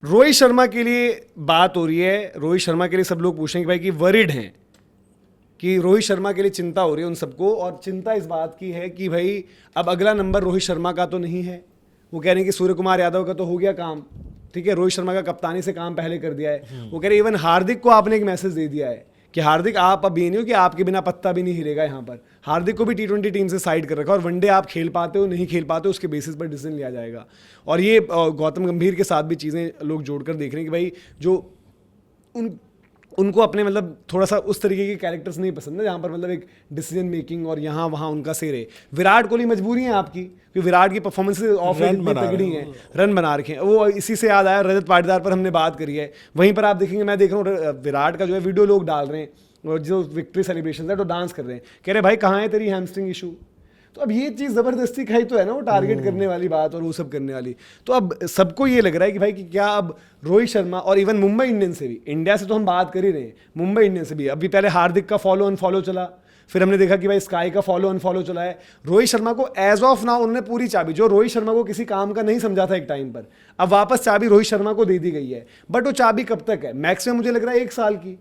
रोहित शर्मा के लिए बात हो रही है। रोहित शर्मा के लिए सब लोग पूछेंगे भाई कि वरिड हैं, कि रोहित शर्मा के लिए चिंता हो रही है उन सबको। और चिंता इस बात की है कि भाई अब अगला नंबर रोहित शर्मा का तो नहीं है। वो कह रहे हैं कि सूर्य कुमार यादव का तो हो गया काम, ठीक है, रोहित शर्मा का कप्तानी से काम पहले कर दिया है। वो कह रहे इवन हार्दिक को आपने एक मैसेज दे दिया है कि हार्दिक आप अब ये नहीं हो कि आपके बिना पत्ता भी नहीं हिलेगा यहाँ पर। हार्दिक को भी T20 टीम से साइड कर रखा और वनडे आप खेल पाते हो नहीं खेल पाते हो उसके बेसिस पर डिसीजन लिया जाएगा। और ये गौतम गंभीर के साथ भी चीज़ें लोग जोड़कर देख रहे हैं कि भाई जो उनको अपने मतलब थोड़ा सा उस तरीके के कैरेक्टर्स नहीं पसंद है जहाँ पर मतलब एक डिसीजन मेकिंग और यहाँ वहाँ उनका से रहे। विराट कोहली मजबूरी है आपकी, क्योंकि विराट की परफॉर्मेंस ऑफ रेट इतनी तगड़ी हैं, रन बना रखे हैं। वो इसी से याद आया, रजत पाटीदार पर हमने बात करी है, वहीं पर आप देखेंगे मैं देख रहा हूँ विराट का जो है वीडियो लोग डाल रहे हैं और जो विक्ट्री सेलिब्रेशन है तो डांस कर रहे हैं, कह रहे भाई कहाँ है तेरी हैमस्ट्रिंग इशू। तो अब ये चीज़ ज़बरदस्ती खाई तो है ना, वो टारगेट करने वाली बात और वो सब करने वाली। तो अब सबको ये लग रहा है कि भाई कि क्या अब रोहित शर्मा और इवन मुंबई इंडियंस से भी, इंडिया से तो हम बात कर ही रहे हैं, मुंबई इंडियंस से भी अभी पहले हार्दिक का फॉलो अनफॉलो चला, फिर हमने देखा कि भाई स्काई का फॉलो अनफॉलो चला है। रोहित शर्मा को एज ऑफ नाउ उन्होंने पूरी चाबी, जो रोहित शर्मा को किसी काम का नहीं समझा था एक टाइम पर, अब वापस चाबी रोहित शर्मा को दे दी गई है। बट वो चाबी कब तक है? मैक्सिमम मुझे लग रहा है 1 साल की,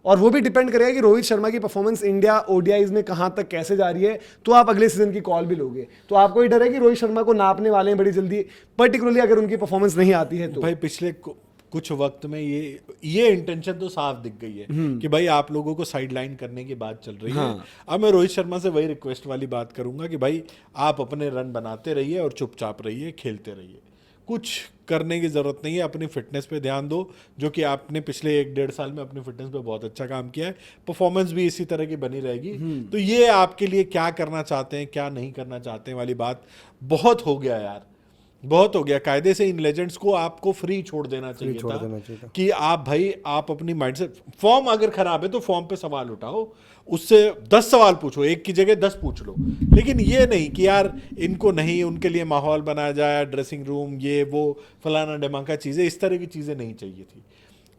और वो भी डिपेंड करेगा कि रोहित शर्मा की परफॉर्मेंस इंडिया ओडीआईज में कहां तक कैसे जा रही है। तो आप अगले सीजन की कॉल भी लोगे। तो आपको ये डर है कि रोहित शर्मा को नापने वाले हैं बड़ी जल्दी, पर्टिकुलरली अगर उनकी परफॉर्मेंस नहीं आती है तो। भाई पिछले कुछ वक्त में ये इंटेंशन तो साफ दिख गई है कि भाई आप लोगों को साइड लाइन करने की बात चल रही है। अब मैं रोहित शर्मा से वही रिक्वेस्ट वाली बात करूंगा कि भाई आप अपने रन बनाते रहिए और चुपचाप रहिए, खेलते रहिए, कुछ करने की ज़रूरत नहीं है। अपनी फिटनेस पे ध्यान दो, जो कि आपने पिछले 1-1.5 साल में अपनी फिटनेस पे बहुत अच्छा काम किया है। परफॉर्मेंस भी इसी तरह की बनी रहेगी। तो ये आपके लिए क्या करना चाहते हैं क्या नहीं करना चाहते हैं वाली बात बहुत हो गया यार, बहुत हो गया। कायदे से इन लेजेंड्स को आपको फ्री छोड़ देना चाहिए था कि आप भाई आप अपनी माइंड से, फॉर्म अगर खराब है तो फॉर्म पे सवाल उठाओ, उससे 10 सवाल पूछो, एक की जगह 10 पूछ लो। लेकिन ये नहीं कि यार इनको नहीं, उनके लिए माहौल बनाया जाए, ड्रेसिंग रूम ये वो फलाना ढमाका चीज़ें, इस तरह की चीज़ें नहीं चाहिए थी।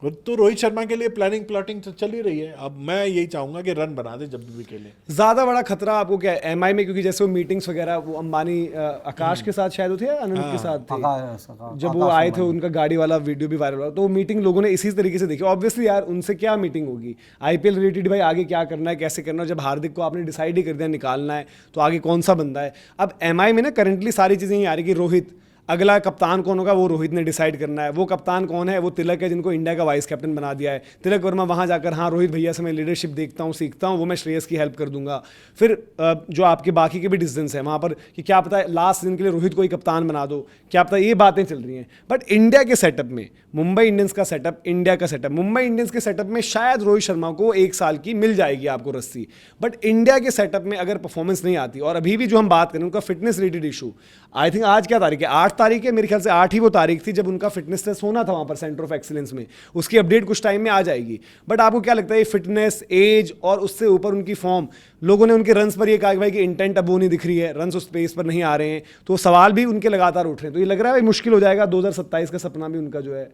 तो रोहित शर्मा के लिए प्लानिंग प्लॉटिंग तो चल ही रही है। अब मैं यही चाहूंगा कि रन बना दे जब भी खेले। ज्यादा बड़ा खतरा आपको क्या है एमआई में? क्योंकि जैसे वो मीटिंग्स वगैरह वो अंबानी आकाश के साथ शायद थे या अनंत के साथ थे, जब वो आए थे उनका गाड़ी वाला वीडियो भी वायरल हुआ, तो वो मीटिंग लोगों ने इसी तरीके से देखी। ऑब्वियसली यार उनसे क्या मीटिंग होगी, आईपीएल रिलेटेड भाई आगे क्या करना है कैसे करना है। जब हार्दिक को आपने डिसाइड ही कर दिया निकालना है तो आगे कौन सा बंदा है। अब एमआई में ना करंटली सारी चीजें ये आ रही कि रोहित, अगला कप्तान कौन होगा वो रोहित ने डिसाइड करना है। वो कप्तान कौन है? वो तिलक है, जिनको इंडिया का वाइस कैप्टन बना दिया है। तिलक वर्मा वहाँ जाकर हाँ रोहित भैया से मैं लीडरशिप देखता हूँ सीखता हूँ, वो मैं श्रेयस की हेल्प कर दूंगा। फिर जो आपके बाकी के भी डिसीजंस हैं वहाँ पर कि क्या पता है लास्ट सीजन के लिए रोहित को ही कप्तान बना दो, क्या पता, ये बातें चल रही हैं। बट इंडिया के सेटअप में, मुंबई इंडियंस का सेटअप, इंडिया का सेटअप, मुंबई इंडियंस के सेटअप में शायद रोहित शर्मा को 1 साल की मिल जाएगी आपको रस्सी। बट इंडिया के सेटअप में अगर परफॉर्मेंस नहीं आती, और अभी भी जो हम बात करें उनका fitness related issue, I think आज क्या तारीख है? 8 तारीख है मेरे ख्याल से। 8 ही वो तारीख थी जब उनका फिटनेस टेस्ट होना था वहाँ पर सेंटर ऑफ एक्सीलेंस में। उसकी अपडेट कुछ टाइम में आ जाएगी। बट आपको क्या लगता है फिटनेस, एज और उससे ऊपर उनकी फॉर्म, लोगों ने उनके रन्स पर ये कहा कि भाई कि इंटेंट अब वो नहीं दिख रही है, रन्स उस पेस पर नहीं आ रहे हैं, तो सवाल भी उनके लगातार उठ रहे हैं। तो ये लग रहा है भाई मुश्किल हो जाएगा 2027 का सपना भी उनका जो है।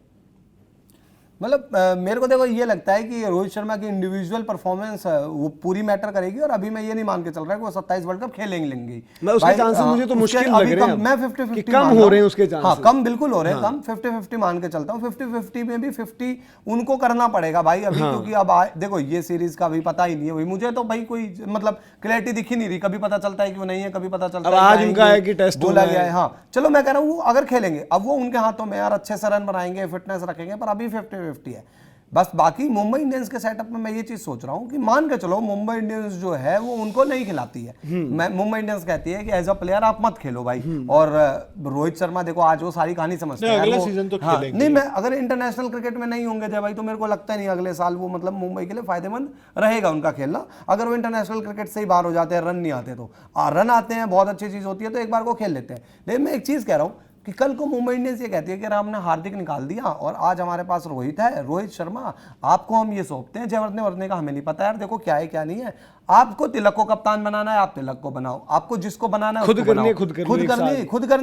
मतलब मेरे को देखो ये लगता है कि रोहित शर्मा की इंडिविजुअल परफॉर्मेंस वो पूरी मैटर करेगी। और अभी मैं ये नहीं मान के चल रहा कि वो 27 वर्ल्ड कप खेलेंगे लेंगे। उसके चांसेस मुझे तो मुश्किल लग रहे हैं। मैं 50-50 कम हो रहे हैं उसके चांसेस। हाँ कम बिल्कुल हो रहे हैं, कम 50-50 मान के चलता हूँ। 50-50 में भी 50 उनको करना पड़ेगा भाई अभी, क्योंकि अब देखो ये सीरीज का भी पता ही नहीं है। मुझे तो भाई कोई मतलब क्लैरिटी दिख ही नहीं रही। कभी पता चलता है कि वो नहीं है, कभी पता चलता है आज उनका है कि टेस्ट बोला गया है। हाँ चलो मैं कह रहा हूँ अगर खेलेंगे, अब वो उनके हाथों में यार, अच्छे से रन बनाएंगे, फिटनेस रखेंगे, पर अभी 50-50 है बस। बाकी मुंबई इंडियंस के सेटअप में मैं ये चीज सोच रहा हूँ कि मान के चलो मुंबई इंडियंस जो है वो उनको नहीं खिलाती है। मैं मुंबई इंडियंस कहती है कि एज अ प्लेयर आप मत खेलो भाई। और रोहित शर्मा देखो आज वो सारी कहानी समझते हैं, अगला सीजन तो खेलेंगे। नहीं मैं अगर इंटरनेशनल क्रिकेट में नहीं होंगे जय भाई, तो मेरे को लगता नहीं अगले साल वो मतलब मुंबई के लिए फायदेमंद रहेगा उनका खेलना। अगर वो इंटरनेशनल क्रिकेट से ही बाहर हो जाते हैं, रन नहीं आते तो, रन आते हैं बहुत अच्छी चीज होती है तो एक बार को खेल लेते हैं। लेकिन मैं एक चीज कह रहा हूँ कि कल को मुंबई इंडियंस ये कहती है कि हमने हार्दिक निकाल दिया और आज हमारे पास रोहित है, रोहित शर्मा, आपको हम ये सौंपते हैं जयवर्धने वर्धने का हमें नहीं पता यार, देखो क्या है क्या नहीं है। आपको तिलक को कप्तान बनाना है, आप तिलक को बनाओ, आपको जिसको बनाना है खुद करनी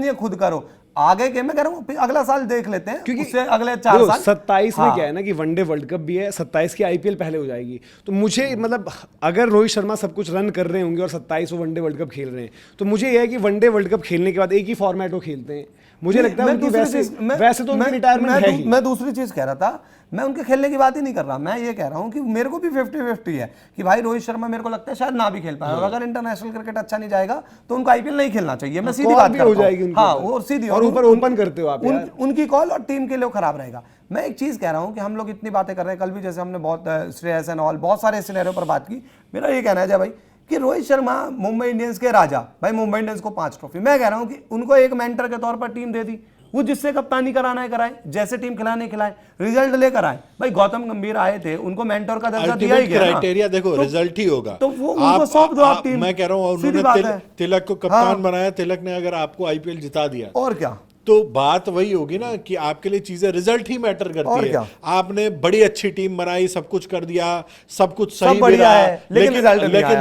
है, खुद करो। आगे के मैं कह रहा हूँ अगला साल देख लेते हैं, क्योंकि उससे अगले 4 साल 27 में क्या है ना कि वनडे वर्ल्ड कप भी है, 27 की आईपीएल पहले हो जाएगी। तो मुझे मतलब अगर रोहित शर्मा सब कुछ रन कर रहे होंगे और 27 वो वनडे वर्ल्ड कप खेल रहे हैं, तो मुझे यह है कि वनडे वर्ल्ड कप खेलने के बाद एक ही फॉर्मेट वो खेलते हैं, मुझे लगता है मैं उनकी दूसरी वैसे चीज- मैं- वैसे तो उनकी मैं- रिटायरमेंट मैं है दू- ही। मैं दूसरी चीज कह रहा था, मैं उनके खेलने की बात ही नहीं कर रहा, मैं ये कह रहा हूँ कि मेरे को भी 50-50 है कि भाई रोहित शर्मा मेरे को लगता है शायद ना भी खेल पाए, और अगर इंटरनेशनल क्रिकेट अच्छा नहीं जाएगा तो उनको आईपीएल नहीं खेलना चाहिए। मैं सीधी कॉल बात भी करता हो हूं। जाएगी उनके हाँ, ऊपर। और सीधी, और ऊपर ओपन करते हो आप यार। उनकी कॉल और टीम के लिए खराब रहेगा। मैं एक चीज कह रहा हूँ कि हम लोग इतनी बातें कर रहे हैं, कल भी जैसे हमने बहुत श्रेयस एंड ऑल बहुत सारे सिनेरियो पर बात की। मेरा ये कहना है जय भाई कि रोहित शर्मा मुंबई इंडियंस के राजा, भाई मुंबई इंडियंस को 5 ट्रॉफी, मैं कह रहा हूं कि उनको एक मेंटर के तौर पर टीम दे दी, वो जिससे कप्तानी कराना है कराए, जैसे टीम खिलाने खिलाए, रिजल्ट लेकर आए। भाई गौतम गंभीर आए थे, उनको मेंटर का दर्जा दिया ही अल्टीमेट गया ना। क्राइटेरिया देखो रिजल्ट ही होगा। तो वो उनको सौंप दो आप टीम। मैं कह रहा हूँ सीधी उन्होंने बात है। तिलक को कप्तान बनाया, तिलक ने अगर आपको आईपीएल जिता दिया और क्या, तो बात वही होगी ना कि आपके लिए चीजें रिजल्ट ही मैटर और करती है। क्या? आपने बड़ी अच्छी टीम बनाई, सब कुछ कर दिया, सब कुछ सही सब भी बढ़िया रहा, है, लेकिन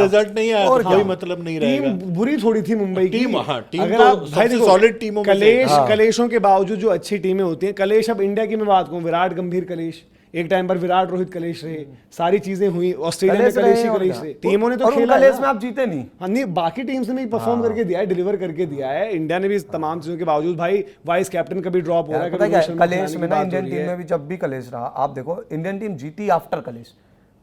रिजल्ट नहीं आया, और तो क्या? कोई मतलब नहीं रहेगा। टीम बुरी थोड़ी थी मुंबई की। टीम, हाँ, टीम अगर तो आप सबसे भाई देखो, solid टीमों में से कलेश एक। कलेशों के बावजूद जो अच्छी टीमें होती हैं, कलेश अब इंडिया की मैं बात कहूँ, विराट गंभीर कलेश, एक टाइम पर विराट रोहित कलेश रहे, सारी चीजें हुई, ऑस्ट्रेलिया में कलेश ही कलेश रहे, टीमों ने तो और उन खेला है कलेश ना। में आप जीते नहीं। हाँ नहीं, बाकी टीम्स ने भी परफॉर्म करके दिया है, डिलीवर करके दिया है। इंडिया ने भी इस तमाम चीजों के बावजूद भाई वाइस कैप्टन कभी ड्रॉप हो रहा है, पता कभी क्या रोहित है, शर्मा कलेश खिलाने में की ना बात हो इंडियन रही टीम है। में भी जब भी कलेश रहा, आप देखो इंडियन टीम जीती आफ्टर कलेश।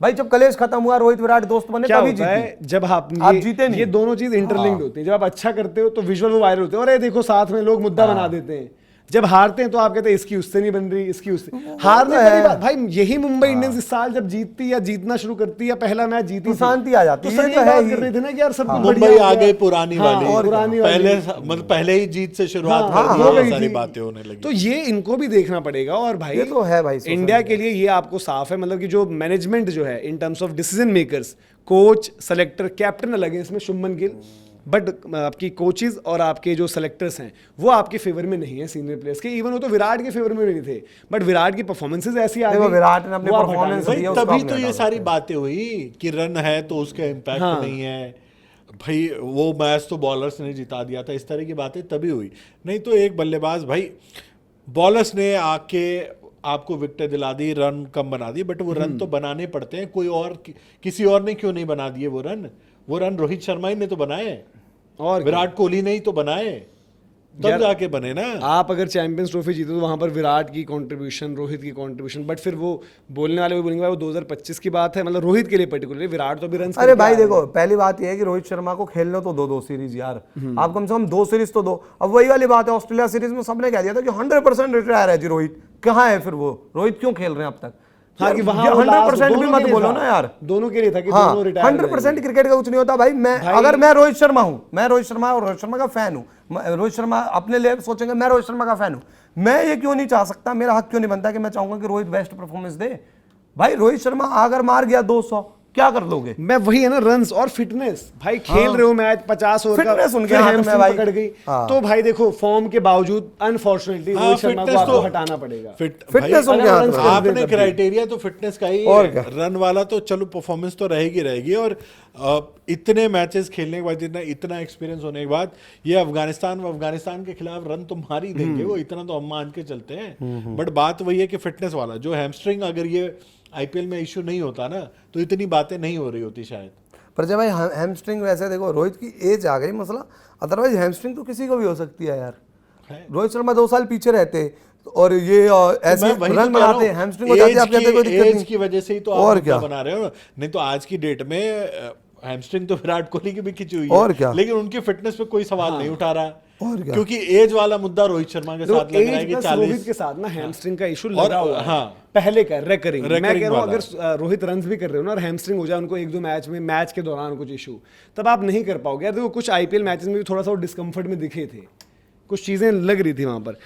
भाई जब कलेश खत्म हुआ, रोहित विराट दोस्त बने, क्या तभी होता है जीती। जब आप जीते नहीं। ये दोनों चीज इंटरलिंक्ड होती है। जब आप अच्छा करते हो तो विजुअल वो वायरल होते हैं, और ये देखो साथ में लोग मुद्दा बना देते हैं। जब हारते हैं तो आप कहते हैं इसकी उससे नहीं बन रही, इसकी उससे। हारने तो वाली है। बात भाई, यही मुंबई इंडियंस इस साल जब जीतती या जीतना शुरू करती या पहला मैच जीती तो शांति आ जाती तो है, सब ये ये तो है बात ही। कर रहे थे ना कि यार सब कुछ मुंबई बढ़िया हो आ गया। गई पुरानी हाँ, वाली, और पुरानी वाली। पहले मतलब पहले ही जीत से शुरुआत हाँ, कर दी, हो ये गई सारी थी। बातें होने लगी। तो ये इनको भी देखना पड़ेगा। और भाई ये तो है भाई, social इंडिया के लिए ये आपको साफ है, मतलब कि जो मैनेजमेंट जो है in terms of decision makers, coach, selector, captain अलग है इसमें, शुभमन गिल, बट आपकी कोचेज और आपके जो सेलेक्टर्स हैं वो आपके फेवर में नहीं है सीनियर प्लेयर्स के। इवन वो तो विराट के फेवर में नहीं थे, बट विराट की परफॉर्मेंसेज ऐसी आ देखो, गई, विराट ने अपनी वो आप performance हटा नहीं दी है, सकते। उसको तभी आप तो नहीं ये हटा सारी सकते। बातें हुई कि रन है तो उसका इम्पैक्ट हाँ। नहीं है, भाई वो मैच तो बॉलर्स ने जिता दिया था, इस तरह की बातें तभी हुई। नहीं तो एक बल्लेबाज, भाई बॉलर्स ने आके आपको विकेट दिला दी, रन कम बना दिए, बट वो रन तो बनाने पड़ते हैं। कोई और किसी और ने क्यों नहीं बना दिए वो रन? वो रन रोहित शर्मा ही ने तो बनाए, और विराट कोहली ने ही तो बनाए, तब यार, जाके बने ना। आप अगर चैंपियंस ट्रॉफी जीते तो वहां पर विराट की कंट्रीब्यूशन, रोहित की कंट्रीब्यूशन, बट फिर वो बोलने वाले वो बोलेंगे भाई वो 2025 की बात है, मतलब रोहित के लिए पर्टिकुलरली, विराट तो भी रन। अरे भाई देखो, पहली बात यह है कि रोहित शर्मा को खेलने तो दो सीरीज यार, आप कम से कम 2 सीरीज तो दो। अब वही वाली बात है, ऑस्ट्रेलिया सीरीज में सबने कह दिया था कि 100% रिटायर है जी रोहित। कहाँ है फिर वो रोहित, क्यों खेल रहे हैं अब तक? हाँ, कि वहाँ 100% भी मत बोलो ना यार, दोनों के लिए था कि हाँ, दोनों रिटायर 100% क्रिकेट का कुछ नहीं होता भाई। अगर मैं रोहित शर्मा हूं, मैं रोहित शर्मा और रोहित शर्मा का फैन हूं, रोहित शर्मा अपने लिए सोचेंगे मैं रोहित शर्मा का फैन हूं, मैं ये क्यों नहीं चाह सकता, मेरा हक क्यों नहीं बनता कि मैं चाहूंगा कि रोहित बेस्ट परफॉर्मेंस दे? भाई रोहित शर्मा अगर मार गया 200, क्या कर लोगे? मैं वही है ना, रन्स और फिटनेस, भाई खेल रहे हो मैच 50 ओवर का, फिटनेस उनके फिर हाथ में hamstring भाई। पकड़ गई, हाँ। तो भाई देखो फॉर्म के बावजूद अनफॉर्चुनेटली हाँ, रोहित शर्मा को fitness आपको तो हटाना पड़ेगा। फिटनेस उनके हाथ में। आपने क्राइटेरिया तो फिटनेस का ही और है, क्या? रन वाला तो चलो परफॉर्मेंस तो रहेगी। और इतने मैचेस खेलने के बाद, इतना एक्सपीरियंस होने के बाद, ये अफगानिस्तान के खिलाफ रन तो मार ही देंगे वो, इतना तो हम मान के चलते हैं। बट बात वही है कि फिटनेस वाला जो हैमस्ट्रिंग, अगर ये आईपीएल में इशू नहीं होता ना तो इतनी बातें नहीं हो रही होती शायद। पर जब भाई हैमस्ट्रिंग, वैसे देखो रोहित की एज आ गई मसला, अदरवाइज हैमस्ट्रिंग तो किसी को भी हो सकती है यार। रोहित शर्मा 2 साल पीछे रहते और ये ऐसे रन बनाते, हैमस्ट्रिंग हो जाती है, आप कहते कोई दिक्कत नहीं, एज की वजह से ही तो और आप क्या बना रहे हो। नहीं तो आज की डेट में हैमस्ट्रिंग तो विराट कोहली की भी खिंची हुई और है, क्या? लेकिन उनकी फिटनेस पे कोई सवाल नहीं उठा रहा, और क्या? क्योंकि एज वाला मुद्दा रोहित शर्मा के साथ लग रहा है कि रोहित 40 के साथ ना हैमस्ट्रिंग का इशू लगा हुआ है। हाँ। पहले का रेकरिंग, मैं कह रहा हूँ वाला। अगर रोहित रन्स भी कर रहे हो ना और हैमस्ट्रिंग हो जाए उनको 1-2 मैच में, मैच के दौरान कुछ इशू, तब आप नहीं कर पाओगे यार। देखो कुछ आईपीएल मैचेस में भी थोड़ा सा डिस्कम्फर्ट में दिखे थे, कुछ चीजें लग रही थी वहां पर,